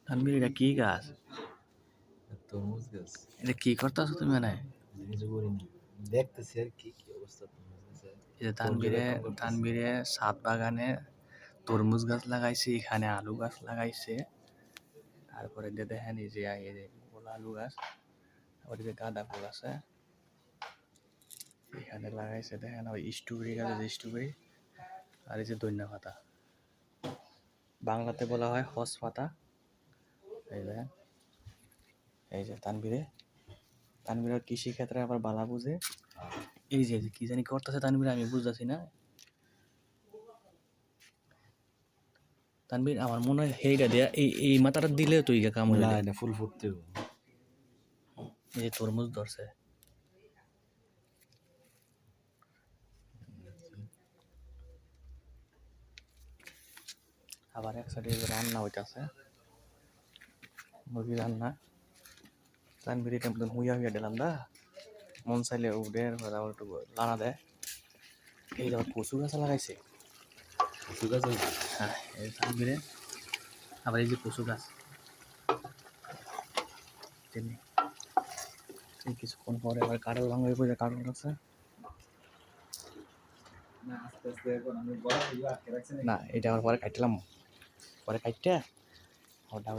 তানভীর এটা কি গাছ? তরমুজ গাছ। এটা কি করতেছো তুমি মানে? কিছু করি না, দেখতেছি আর কি কি অবস্থা তরমুজ গাছের। এই যে তানভীরে ছাদ বাগানে তরমুজ গাছ লাগাইছে, এখানে আলু গাছ লাগাইছে, তারপরে যে দেখেন এই যে গোলা আলু গাছ, তারপরে যে গাঁদা ফুল আছে এখানে লাগাইছে, দেখেন ওই স্ট্রবেরি গাছ, যে স্ট্রবেরি, আর এই যে ধনিয়া পাতা, বাংলাতে বলা হয় হস পাতা। এই দেখেন, এই যে তানভীরের কৃষি ক্ষেত্রে আবার বালা বুঝে। এই যে কি জানি করতেছে তানভীর, আমি বুঝতেছি না। তানভীর আমার মনে হয় সেইটা দেয়া, এই মাথাটা দিলে তুই কাম হয়ে না, যায়। এটা ফুল ফুটতে হবে। এই যে তরমুজ ধরছে, আবার এক সাইডে রান্না হইতাছে, মুরগি রান্না। তানভীর এটা মতন হুইয়া দিলাম দা, মন চাইলে উঠে আবার একটু লানা দেয়। এই যে আবার কচু গাছ লাগাইছে। কচু গাছ আছে? হ্যাঁ, এই তানভীরে আবার এই যে কচু গাছ, তেমনি এই কিছুক্ষণ পরে আবার কাঁঠাল ভাঙা হয়ে পড়ে, কাঁঠাল আছে না, আস্তে আস্তে এখন আমি বড় হইয়া আটকে রাখছি না, এটা আবার পরে কাটলাম, পরে কাটটা ওটা